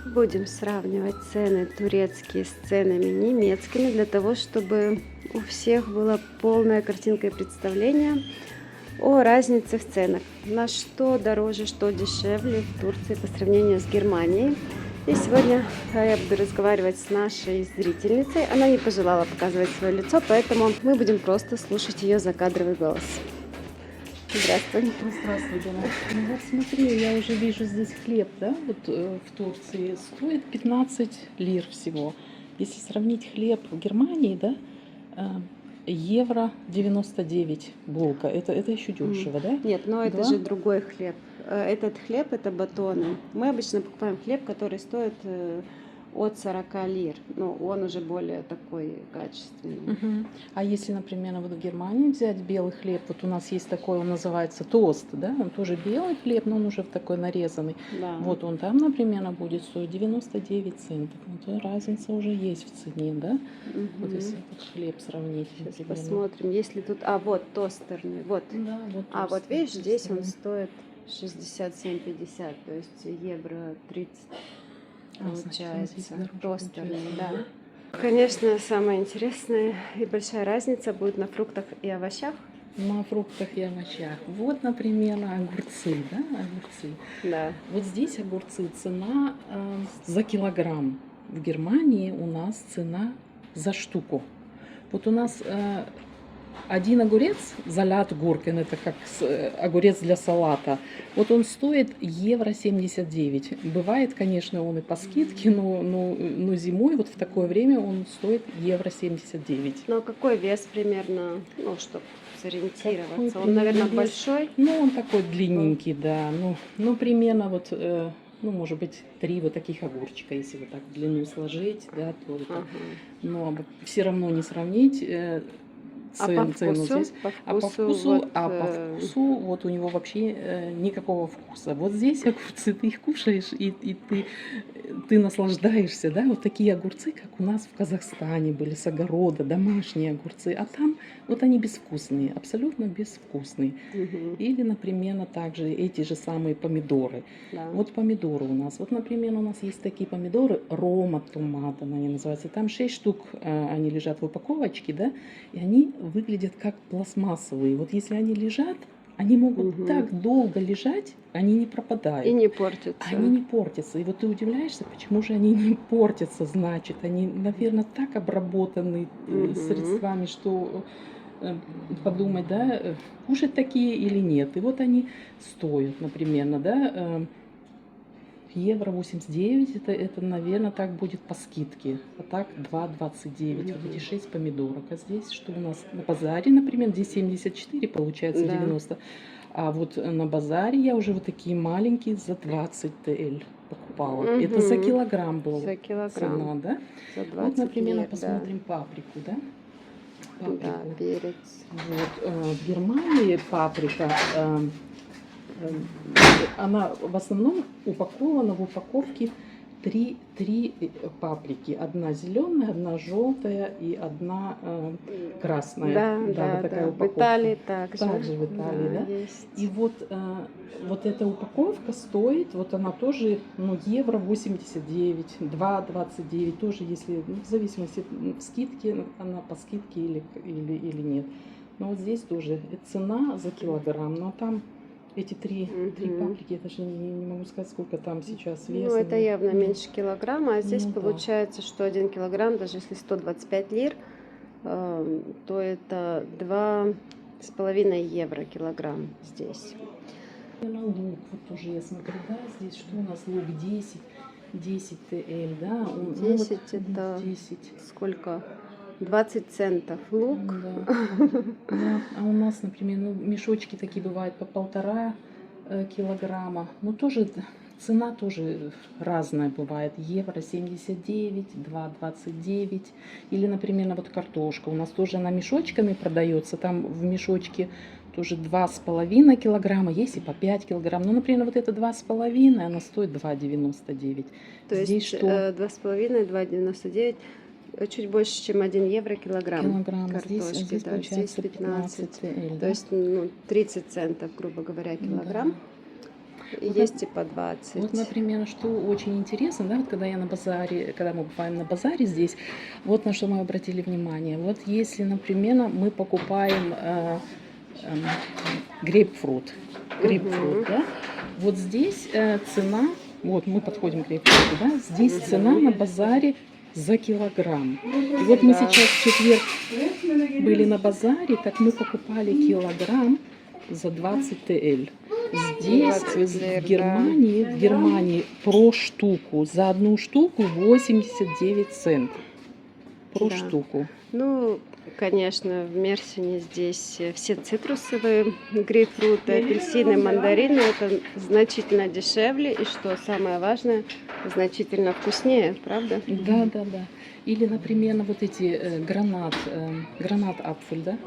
Будем сравнивать цены турецкие с ценами немецкими, для того, чтобы у всех была полная картинка и представление о разнице в ценах. На что дороже, что дешевле в Турции по сравнению с Германией. И сегодня я буду разговаривать с нашей зрительницей. Она не пожелала показывать свое лицо, поэтому мы будем просто слушать ее закадровый голос. Здравствуй. Здравствуй, Дана. Ну вот смотри, я уже вижу здесь хлеб, да, вот в Турции стоит 15 лир всего. Если сравнить хлеб в Германии, да, евро 99 булка, это еще дешево, да? Нет, но это Да? же другой хлеб. Этот хлеб это батоны. Мы обычно покупаем хлеб, который стоит от 40 лир. Но он уже более такой качественный. Мгм. А если, например, вот в Германии взять белый хлеб, вот у нас есть такой, он называется тост, да, он тоже белый хлеб, но он уже такой нарезанный. Да. Вот он там, например, будет стоить 99 центов. Вот разница уже есть в цене, да? Вот Мгм. если этот хлеб сравнить. Сейчас например. посмотрим, если тут... А, вот тостерный. Вот. Да, вот А вот тост, видишь, тост, здесь он да. стоит 67,50, то есть евро 30 Значит, он здесь получается. дороже Тостерный, получается. да. Конечно, самое интересное и большая разница будет на фруктах и овощах. На фруктах и овощах. Вот, например, огурцы, да, огурцы. Да. Вот здесь огурцы, цена за килограмм. В Германии у нас цена за штуку. Вот у нас один огурец, залят гуркен, это как огурец для салата, вот он стоит евро 79. Бывает, конечно, он и по скидке, но зимой вот в такое время он стоит евро 79. Но какой вес примерно, ну, чтобы сориентироваться? Какой Он, примерно наверное, вес? большой. Ну, он такой длинненький, да. Ну примерно вот, ну, может быть, 3 вот таких огурчика, если вот так в длину сложить, да, то это. Ага. Но все равно не сравнить А по цену вкусу? здесь. По Вот, вкусу вот у него вообще никакого вкуса. Вот здесь огурцы, ты их кушаешь, и ты наслаждаешься, да, вот такие огурцы, как у нас в Казахстане были, с огорода, домашние огурцы, а там вот они безвкусные, абсолютно безвкусные. Мгм. Или, например, также эти же самые помидоры. Да. Вот помидоры у нас. Вот, например, у нас есть такие помидоры, Рома томат, они называются. Там 6 штук, они лежат в упаковочке, да, и они выглядят как пластмассовые. Вот если они лежат, они могут Мгм. так долго лежать, они не пропадают. И не портится. Они не портятся. И вот ты удивляешься, почему же они не портятся, значит. Они, наверное, так обработаны Мгм. средствами, что подумать, да, кушать такие или нет. И вот они стоят, например, да, евро 89, это, наверное, так будет по скидке. А так 2,29. Вот эти 6 помидорок. А здесь что у нас на базаре, например, здесь 74, получается Да. 90. А вот на базаре я уже вот такие маленькие за 20 TL покупала. Это за Мгм. килограмм была За килограмм. цена, да? За Вот, 20 например, лир, посмотрим паприку, да? да. Паприку. Да, перец. Вот, в Германии паприка, она в основном упакована в упаковке три паприки. Одна зеленая, одна желтая и одна красная. Да, вот да, такая да. В упаковка. Италии также. Также в Италии, да? Есть. И вот эта упаковка стоит, вот она тоже, ну, евро 89, 2,29, тоже, если, ну, в зависимости от скидки, она по скидке или нет. Но вот здесь тоже цена за килограмм, но там эти три Мгм. паприки, я даже не могу сказать, сколько там сейчас Ну, вес. это явно меньше килограмма, а здесь Ну да. получается, что 1 килограмм, даже если 125 лир, то это 2,5 евро килограмм здесь. На лук, вот тоже я смотрю, да, здесь что у нас лук 10 TL, да, он, 10 ну, вот это 10. сколько? 20 центов лук. Да. Да, а у нас, например, ну, мешочки такие бывают по 1,5 килограмма. Ну, тоже цена тоже разная бывает. Евро 79, 2,29. Или, например, вот картошка. У нас тоже она мешочками продается. Там в мешочке тоже 2,5 килограмма. Есть и по 5 килограмм. Ну, например, вот это 2,5, она стоит 2,99. То Здесь есть что? 2,5, 2,99. Чуть больше, чем 1 евро килограмм Килограмм. картошки. Здесь Да, здесь получается 15. 15 TL, То да? есть, ну, 30 центов, грубо говоря, килограмм. Вот, есть и по 20. вот, например, что очень интересно, да, вот когда я на базаре, когда мы бываем на базаре здесь, вот на что мы обратили внимание. Вот если, например, мы покупаем грейпфрут, Мгм. да, вот здесь цена, вот мы подходим к грейпфруту, да, здесь цена на базаре за килограмм. И вот мы Да. сейчас в четверг были на базаре, так мы покупали килограмм за 20 ТЛ. Здесь 20 лир, в Германии про штуку, за одну штуку 89 центов. Про Да. штуку. Ну, конечно, в Мерсине здесь все цитрусовые, грейпфруты, апельсины, мандарины, это значительно дешевле и, что самое важное, значительно вкуснее, правда? Да, да, да. Или, например, вот эти гранат-апфель, да?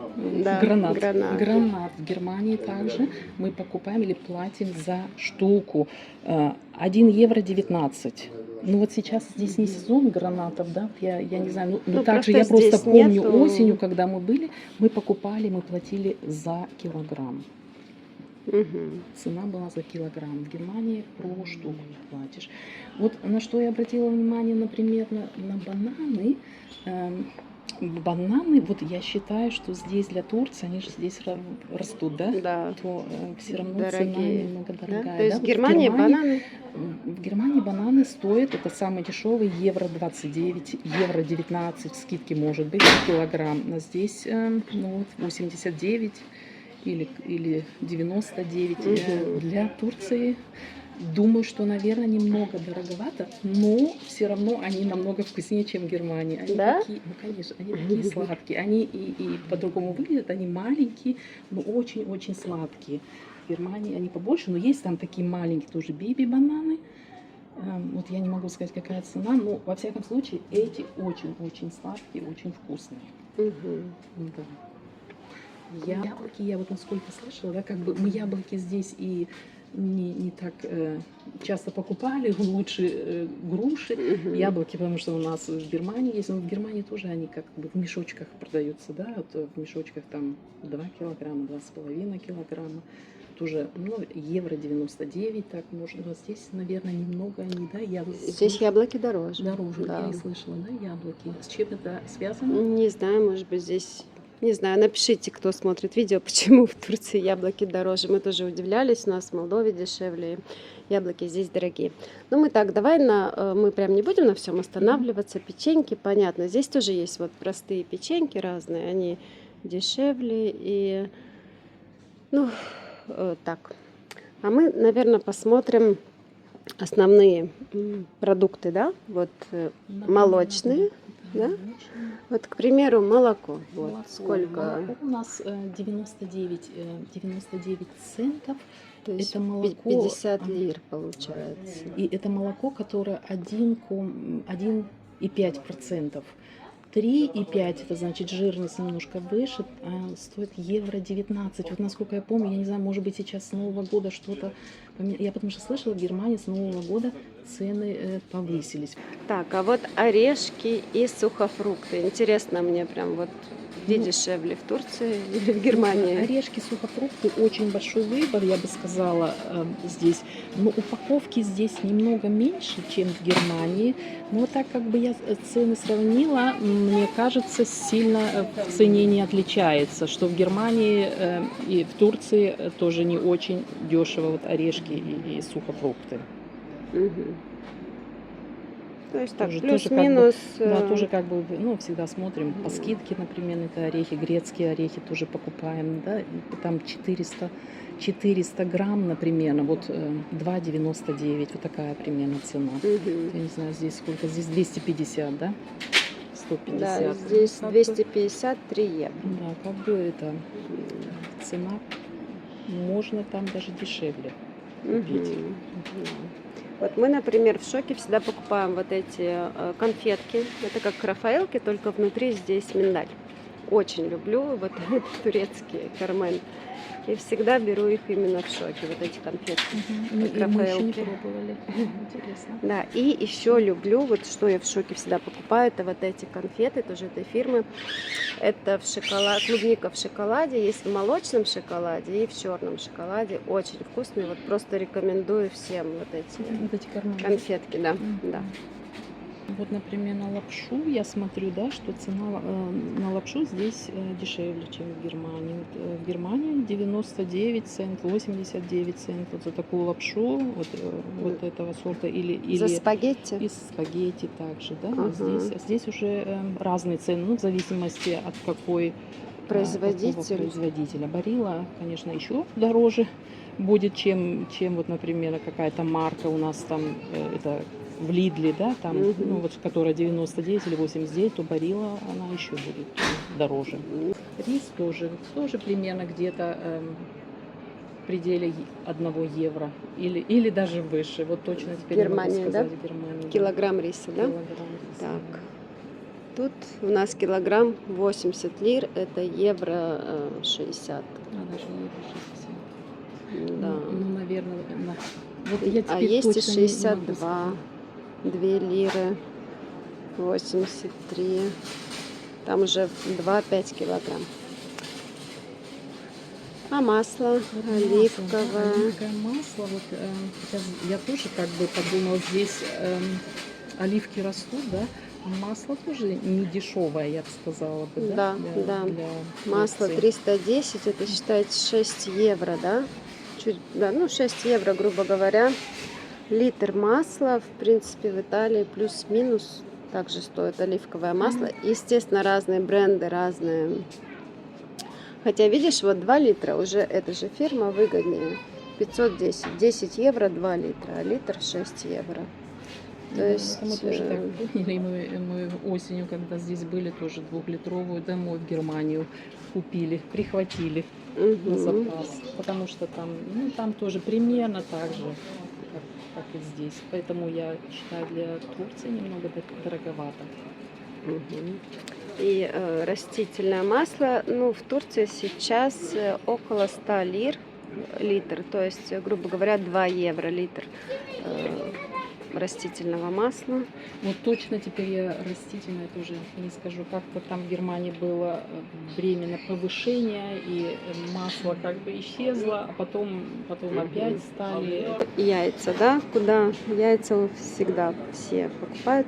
Да, Гранат. гранат. Гранат в Германии также мы покупаем или платим за штуку 1 евро 19. Ну вот сейчас здесь не сезон гранатов, да, я не знаю, ну Ну, также просто я просто здесь помню нету. осенью, когда мы были, мы платили за килограмм. Мгм. Цена была за килограмм. В Германии про штуку платишь. Вот на что я обратила внимание, например, на бананы. Бананы, вот я считаю, что здесь для Турции, они же здесь растут, да? Да, То все равно цена дорогие. немного Да? дорогая. То есть да? в Вот Германии бананы в Германии бананы стоят, это самый дешевый, евро 29, евро 19, скидки может быть за килограмм. Но здесь ну, вот 89 или 99 Мгм. для Турции. Думаю, что, наверное, немного дороговато, но все равно они намного вкуснее, чем в Германии. Они Да? такие, ну конечно, они такие сладкие. Они и по-другому выглядят, они маленькие, но очень-очень сладкие. В Германии они побольше, но есть там такие маленькие тоже биби-бананы. Вот я не могу сказать, какая цена, но во всяком случае эти очень-очень сладкие, очень вкусные. Мгм. Да. Яблоки, я вот насколько слышала, да, как бы мы яблоки здесь и не так часто покупали, лучше груши, Мгм. яблоки, потому что у нас в Германии есть, но в Германии тоже они как бы в мешочках продаются, да, вот в мешочках там 2 килограмма, 2,5 килограмма, тоже, ну, евро 99, так можно, но здесь, наверное, немного они, да, я Здесь яблоки дороже. дороже, Да. я и слышала, да, яблоки. С чем это связано? Не знаю, может быть, здесь... Не знаю, напишите, кто смотрит видео, почему в Турции яблоки дороже. Мы тоже удивлялись, у нас в Молдове дешевле, яблоки здесь дорогие. Ну, мы так, давай мы прям не будем на всем останавливаться. Печеньки, понятно, здесь тоже есть вот простые печеньки разные, они дешевле и, ну, так. А мы, наверное, посмотрим основные продукты, да, вот молочные, да? Вот, к примеру, молоко. Вот сколько? Молоко у нас 99 центов. То есть Это молоко, 50 лир получается. и это молоко, которое 1,5%. 3,5, это значит жирность немножко выше, стоит евро 19. Вот насколько я помню, я не знаю, может быть сейчас с Нового года что-то... Я потому что слышала, в Германии с Нового года цены повысились. Так, а вот орешки и сухофрукты. Интересно мне прям вот, где Ну, дешевле, в Турции или в Германии? Орешки, сухофрукты, очень большой выбор, я бы сказала, здесь. Но упаковки здесь немного меньше, чем в Германии. Но так как бы я цены сравнила, мне кажется, сильно в цене не отличается. Что в Германии и в Турции тоже не очень дешево вот орешки и сухофрукты. Мгм. То есть так, Тоже плюс-минус. да, тоже как бы, ну, всегда смотрим по скидке, например, это орехи, грецкие орехи тоже покупаем, да, и там 400 грамм, например, вот 2,99, вот такая примерно цена. Мгм. Я не знаю, здесь сколько, здесь 250, да, 150. Да, здесь Как бы, 253 евро. да, как бы это цена, можно там даже дешевле купить. Мгм. Да. Вот мы, например, в Шоке всегда покупаем вот эти конфетки. Это как рафаэлки, только внутри здесь миндаль. очень люблю вот турецкие кармен. И всегда беру их именно в шоке, вот эти конфетки. Мы еще не Рафаэлки. пробовали. Интересно. Да, и еще люблю, вот что я в шоке всегда покупаю, это вот эти конфеты, тоже этой фирмы. Это в шоколад, клубника в шоколаде, есть в молочном шоколаде и в черном шоколаде. Очень вкусные, вот просто рекомендую всем вот эти Вот эти карманы. конфетки, да, да. Вот, например, на лапшу я смотрю, да, что цена на лапшу здесь дешевле, чем в Германии. Вот, в Германии 99 цент, 89 цент вот за такую лапшу вот этого сорта За или спагетти? из спагетти также, да. Ага. Здесь уже разные цены, ну, в зависимости от какого производителя. Барилла, конечно, еще дороже будет, чем вот, например, какая-то марка у нас там, это в Лидле, да, там, ну, вот, которая 99 или 89, то Барилла, она еще будет дороже. Рис тоже примерно где-то в пределе 1 евро или даже выше. Вот точно теперь Германия, не могу да? сказать. Германия, Килограмм риса, да? Килограмм риса, Так. да. Тут у нас килограмм 80 лир, это евро 60. Даже евро 60. Да. Ну, наверное, вот я А теперь есть и точно не могу 62, сказать. 2 лиры, 83, там уже 2-5 килограмм. А масло Вот оливковое. масло, да, оливковое масло. Вот, сейчас я тоже как бы подумала, здесь оливки растут, да, а масло тоже не дешевое, я бы сказала бы, да? Да. Для Масло Турции. 310, это считается 6 евро, да? Чуть, да, ну 6 евро, грубо говоря. Литр масла, в принципе, в Италии плюс-минус также стоит оливковое масло. Естественно, разные бренды, разные. Хотя, видишь, вот 2 литра уже эта же фирма выгоднее. 510, 10 евро 2 литра, а литр 6 евро. То есть, это мы тоже так поняли, мы осенью, когда здесь были, тоже 2-литровую домой в Германию купили, прихватили на запас, потому что там, ну, там тоже примерно так же, как и здесь. Поэтому я считаю, для Турции немного дороговато. И растительное масло, ну, в Турции сейчас около 100 лир литр, то есть, грубо говоря, 2 евро литр растительного масла. Вот точно теперь я растительное тоже не скажу. Как-то там в Германии было временно повышение, и масло как бы исчезло, а потом опять стали. Яйца, да? Куда яйца всегда все покупают.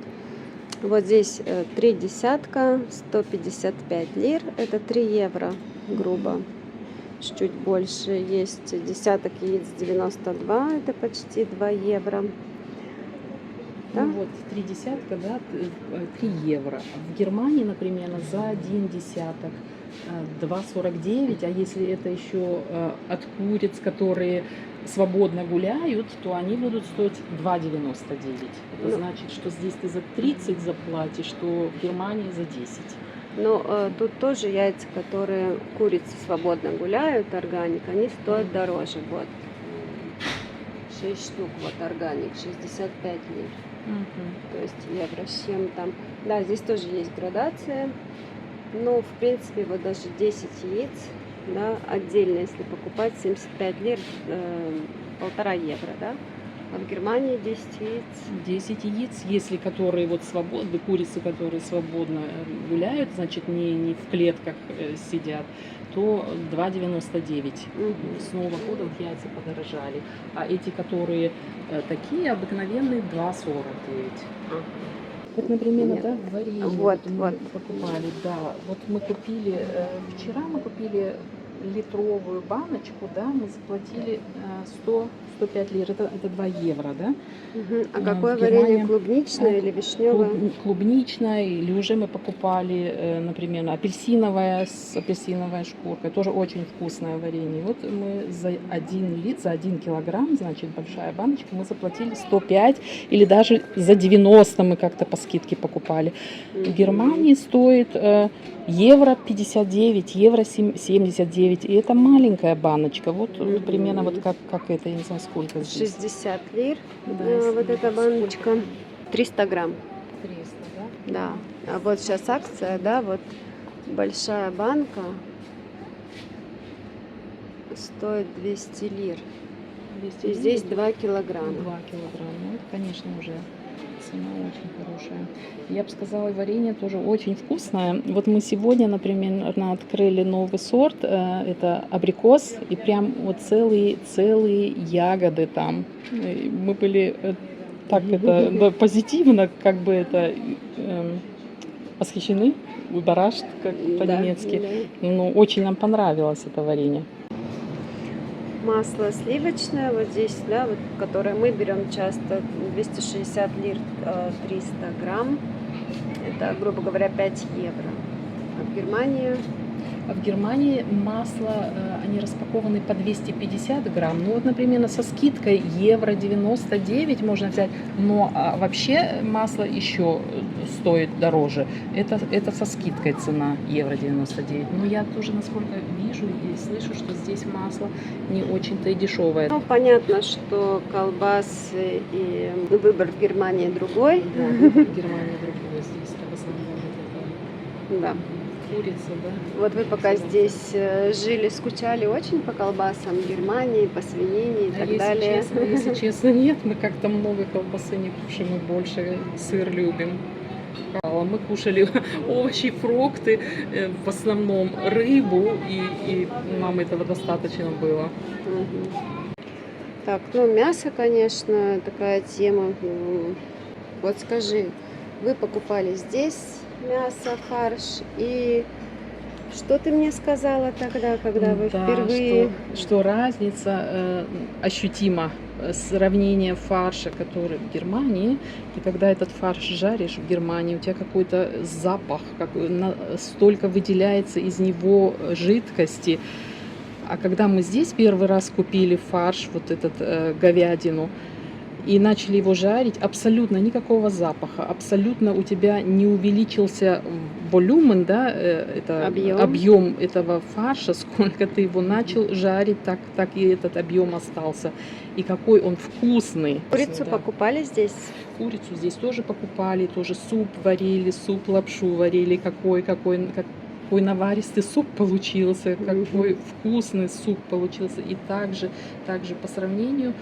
Вот здесь 3 десятка, 155 лир, это 3 евро, грубо. Чуть больше есть десяток яиц 92, это почти 2 евро. Да? Ну вот 3 десятка, да, 3 евро. В Германии, например, за 1 десяток 2,49, а если это еще от куриц, которые свободно гуляют, то они будут стоить 2,99. Это значит, что здесь ты за 30 заплатишь, что в Германии за 10. Но тут тоже яйца, которые курицы свободно гуляют, органик, они стоят дороже. Вот. 6 штук, вот органик, 65 лир. То есть евро с чем-то. Да, здесь тоже есть градация. Но, в принципе, вот даже 10 яиц, да, отдельно, если покупать, 75 лир, 1,5 евро, да. А в Германии 10 яиц. 10 яиц, если которые вот свободны, курицы, которые свободно гуляют, значит, не в клетках сидят, то 2,99. С Нового года вот яйца подорожали. А эти, которые такие обыкновенные, 2,49. Вот, например, да, варенье Вот. мы покупали, да. Вот мы купили, вчера мы купили литровую баночку, да, мы заплатили 105 лир, это 2 евро, да. А какое в варенье, Германии клубничное или вишневое? Клубничное, или уже мы покупали, например, апельсиновая с апельсиновой шкуркой, тоже очень вкусное варенье. Вот мы за 1 литр, за 1 килограмм, значит, большая баночка, мы заплатили 105 или даже за 90 мы как-то по скидке покупали. В Германии стоит евро 59, евро 79, и это маленькая баночка, вот примерно вот как это, я не знаю, сколько здесь. 60 лир, Да, вот эта баночка, 300 грамм. 300, да? Да, а вот сейчас акция, да, вот большая банка стоит 200 лир. 200 И лир, здесь тут 2 килограмма. 2 килограмма. Ну, это, конечно, уже цена очень хорошая. Я бы сказала, варенье тоже очень вкусное. Вот мы сегодня, например, открыли новый сорт. Это абрикос. И прям вот целые ягоды там. И мы были так это да, позитивно, как бы это восхищены, überrascht, как по-немецки. Да. Ну, очень нам понравилось это варенье. Масло сливочное вот здесь, да, вот, которое мы берем часто, 260 лир, 300 грамм. Это, грубо говоря, 5 евро. А в Германии А в Германии масло, они распакованы по 250 грамм. Ну вот, например, со скидкой евро 99 можно взять. Но вообще масло еще стоит дороже. Это со скидкой цена евро 99. Но я тоже, насколько вижу и слышу, что здесь масло не очень-то и дешевое. ну, понятно, что колбасы и выбор в Германии другой. Да, выбор в Германии другой. Здесь в основном вот Да. это курица, да. Вот вы пока здесь жили, скучали очень по колбасам Германии, по свинине и так далее. Если честно, нет, мы как-то много колбасы не кушаем, мы больше сыр любим. Мы кушали овощи, фрукты, в основном рыбу, и нам этого достаточно было. Мгм. Так, ну мясо, конечно, такая тема. Вот скажи, вы покупали здесь мясо, фарш, и что ты мне сказала тогда, когда вы Да, впервые... что разница ощутима. Сравнение фарша, который в Германии, и когда этот фарш жаришь в Германии, у тебя какой-то запах, столько выделяется из него жидкости. А когда мы здесь первый раз купили фарш, вот этот говядину, и начали его жарить, абсолютно никакого запаха, абсолютно у тебя не увеличился волюмен, да, это объем этого фарша, сколько ты его начал жарить, так и этот объем остался. И какой он вкусный. Курицу Да. покупали здесь? Курицу здесь тоже покупали, тоже суп варили, суп-лапшу варили, какой наваристый суп получился, какой вкусный суп получился. И также по сравнению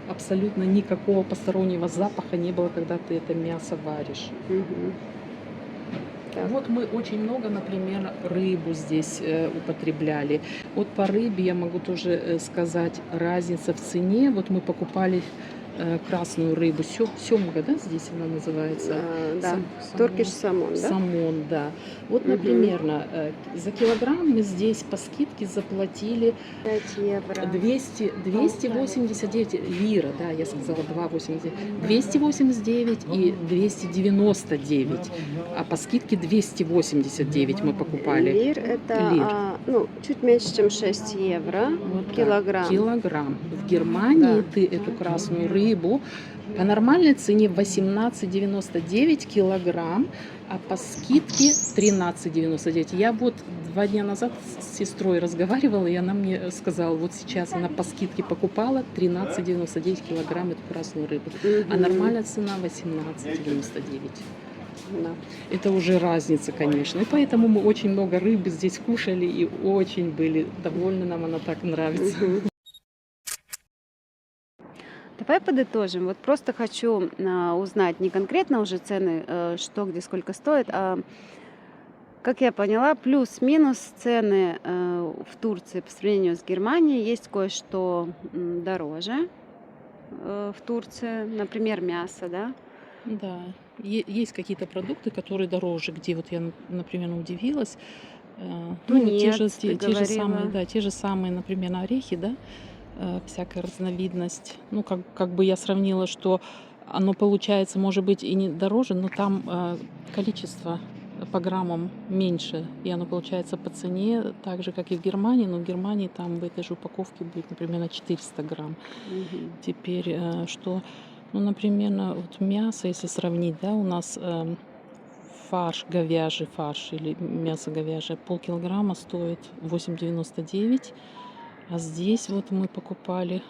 абсолютно никакого постороннего запаха не было, когда ты это мясо варишь. Мгм. Так. Вот мы очень много, например, рыбу здесь употребляли. Вот по рыбе я могу тоже сказать разница в цене. Вот мы покупали красную рыбу, семга, да, здесь она называется? Да, туркиш самон, да? Самон, да. Вот, например, за килограмм мы здесь по скидке заплатили 5 евро. 289 лира, да, я сказала 2,89, 289 и 299, а по скидке 289 мы покупали. Лир это чуть меньше, чем 6 евро Вот так, килограмм. килограмм. В Германии ты эту красную рыбу по нормальной цене 18,99 килограмм, а по скидке 13,99. Я вот 2 дня назад с сестрой разговаривала, и она мне сказала, вот сейчас она по скидке покупала 13,99 килограмм эту красную рыбу, а нормальная цена 18,99. Да. Это уже разница, конечно. И поэтому мы очень много рыбы здесь кушали и очень были довольны, нам она так нравится. Давай подытожим. Вот просто хочу узнать не конкретно уже цены, что где сколько стоит, а как я поняла, плюс-минус цены в Турции по сравнению с Германией. Есть кое-что дороже в Турции, например, мясо, да? Да, есть какие-то продукты, которые дороже, где вот я, например, удивилась. Тунец, ты те же самые, говорила. да, те же самые, например, орехи, да, всякая разновидность. Ну, как бы я сравнила, что оно получается, может быть, и не дороже, но там количество по граммам меньше, и оно получается по цене так же, как и в Германии, но в Германии там в этой же упаковке будет, например, на 400 грамм. Теперь что... Ну, например, вот мясо, если сравнить, да, у нас фарш, говяжий фарш или мясо говяжье, полкилограмма стоит 8,99, а здесь вот мы покупали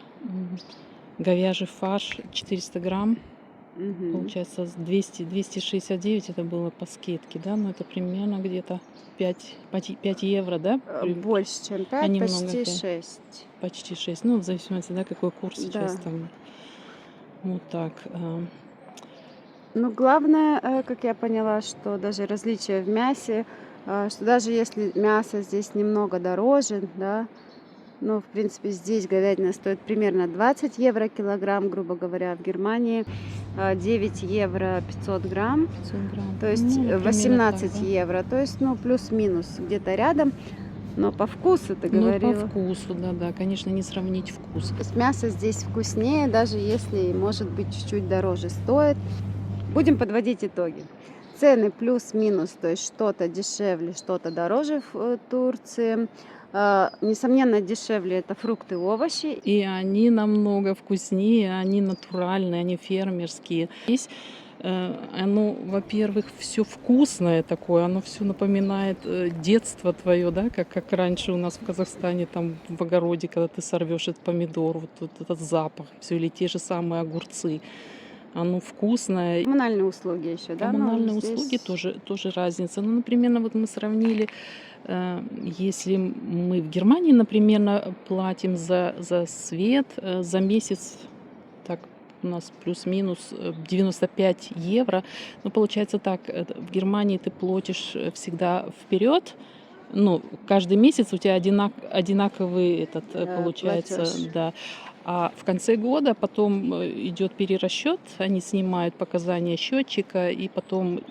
говяжий фарш 400 грамм, Мгм. Получается, 269 это было по скидке, да? Но это примерно где-то 5 евро, да? Больше, чем 5, А немного почти 5, 6. почти 6. Ну, в зависимости, да, какой курс сейчас Да. там. Вот так. Ну, главное, как я поняла, что даже различия в мясе, что даже если мясо здесь немного дороже, да, ну, в принципе, здесь говядина стоит примерно 20 евро килограмм, грубо говоря, в Германии 9 евро 500 грамм, 500 грамм. то есть Ну, примерно так, 18 да? евро, то есть, ну, плюс-минус где-то рядом, но по вкусу ты Ну, по говорила. вкусу, да-да, конечно, не сравнить вкус. То есть мясо здесь вкуснее, даже если, может быть, чуть-чуть дороже стоит. Будем подводить итоги. Цены плюс-минус, то есть что-то дешевле, что-то дороже в Турции. Несомненно, дешевле это фрукты и овощи. И они намного вкуснее, они натуральные, они фермерские. Здесь оно, во-первых, все вкусное такое, оно все напоминает детство твое, да, как раньше у нас в Казахстане, там в огороде, когда ты сорвешь этот помидор, вот этот запах, все, или те же самые огурцы. Оно вкусное. Коммунальные услуги еще, да, но Коммунальные услуги здесь тоже разница. Ну, например, вот мы сравнили, если мы в Германии, например, платим за свет за месяц, так у нас плюс-минус 95 евро, но получается так, в Германии ты платишь всегда вперед, ну, каждый месяц у тебя одинаковый этот, получается, платеж. да. А в конце года потом идет перерасчет, они снимают показания счетчика, и потом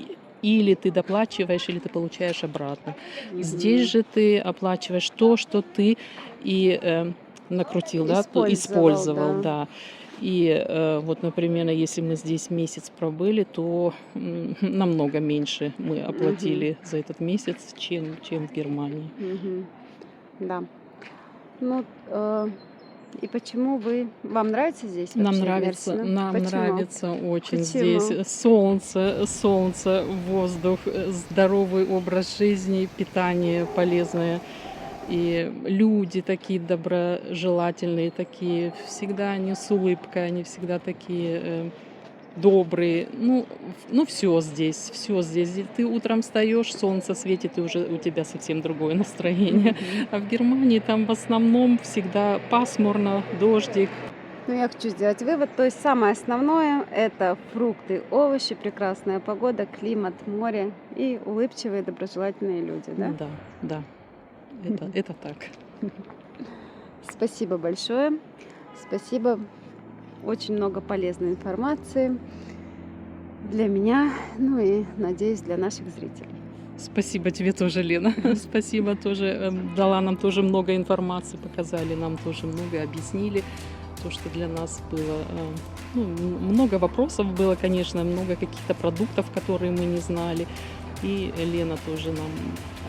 или ты доплачиваешь, или ты получаешь обратно. Здесь же ты оплачиваешь то, что ты и накрутил, да, использовал, Да. да. И вот, например, если мы здесь месяц пробыли, то намного меньше мы оплатили за этот месяц, чем в Германии. Мгм. Да. Ну, и почему вам нравится здесь вообще Мерсина? Нам Почему? нравится очень здесь Почему? солнце, воздух, здоровый образ жизни, питание полезное. И люди такие доброжелательные, такие всегда они с улыбкой, они всегда такие добрые. Ну все здесь, все здесь. Ты утром встаешь, солнце светит, и уже у тебя совсем другое настроение. Мгм. А в Германии там в основном всегда пасмурно, дождик. Ну, я хочу сделать вывод. То есть самое основное – это фрукты, овощи, прекрасная погода, климат, море и улыбчивые, доброжелательные люди, да? Да, да, это так. Спасибо большое. Спасибо. Очень много полезной информации для меня, ну и, надеюсь, для наших зрителей. Спасибо тебе тоже, Лена. Спасибо тоже. Дала нам тоже много информации, показали нам тоже много, объяснили то, что для нас было. Ну, много вопросов было, конечно, много каких-то продуктов, которые мы не знали. И Лена тоже нам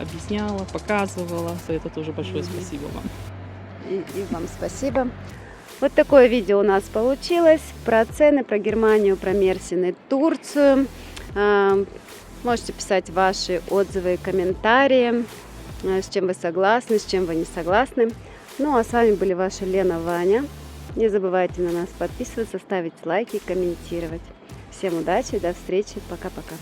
объясняла, показывала. За это тоже большое спасибо вам. И вам спасибо. Вот такое видео у нас получилось про цены, про Германию, про Мерсин, Турцию. Можете писать ваши отзывы и комментарии, с чем вы согласны, с чем вы не согласны. Ну а с вами были ваша Лена, Ваня. Не забывайте на нас подписываться, ставить лайки, комментировать. Всем удачи, до встречи, пока-пока.